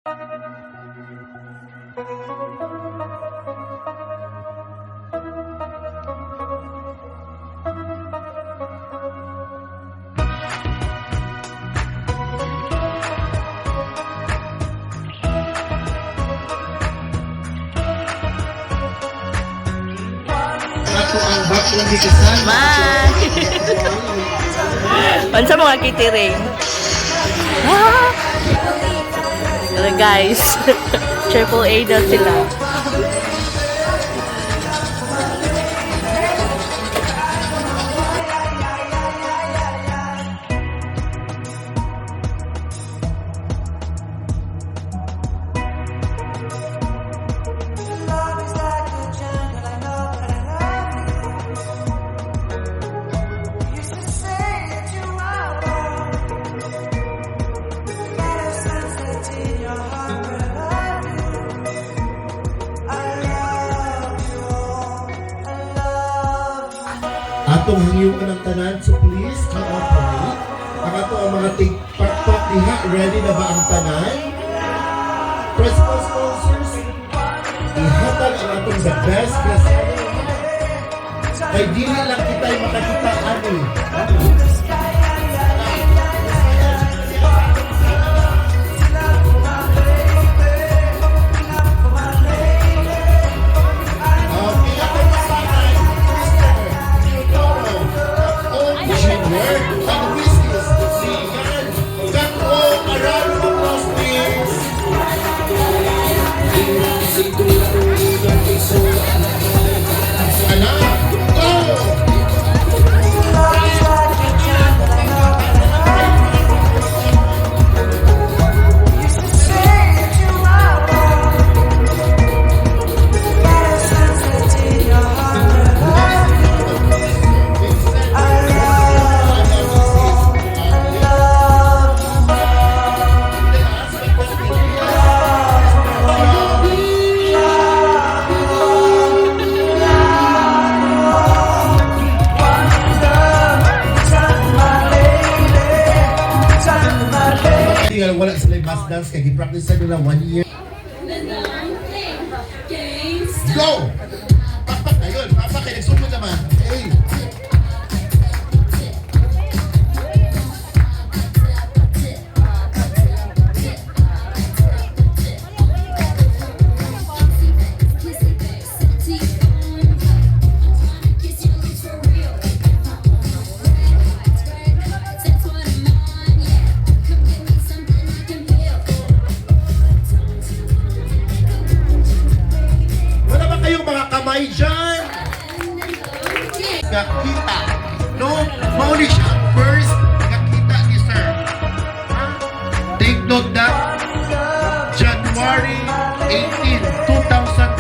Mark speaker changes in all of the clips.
Speaker 1: Man! Pansa mga kitiring. Hello guys. Triple A na sila.
Speaker 2: Atong hangyo ka ng tanan, so please cooperate. Ang ato ang mga tikpak diha, ready na ba ang tanan? Principal sponsors, ihatag ang atong the best guest ever. Kay dili lang kita'y makakita ani. Wala sila yung mass dance kaya gi-practice nila 1 year. Go! Papak ayun, papak kayo nagsunod naman. Hey! Kamay dyan! Nakita. No? Mauli siya ang first nakita ni Sir. Take note that January 18, 2000.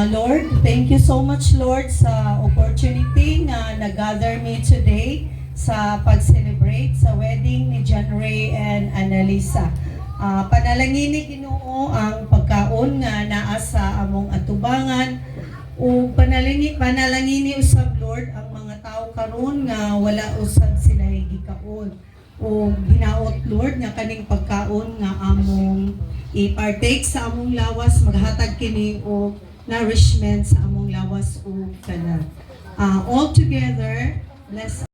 Speaker 3: Lord, thank you so much, Lord, sa opportunity na nag-gather me today sa pag-celebrate sa wedding ni John Ray and Annalisa. Panalangini Ginoo ang pagkaon nga naa sa among atubangan o panalangini usab, Lord, ang mga tao karon nga wala usab sila gikaon o ginaot, Lord, nga kaning pagkaon nga among i-partake sa among lawas, maghatag kini o nourishment sa among lawas o kanan. All together, bless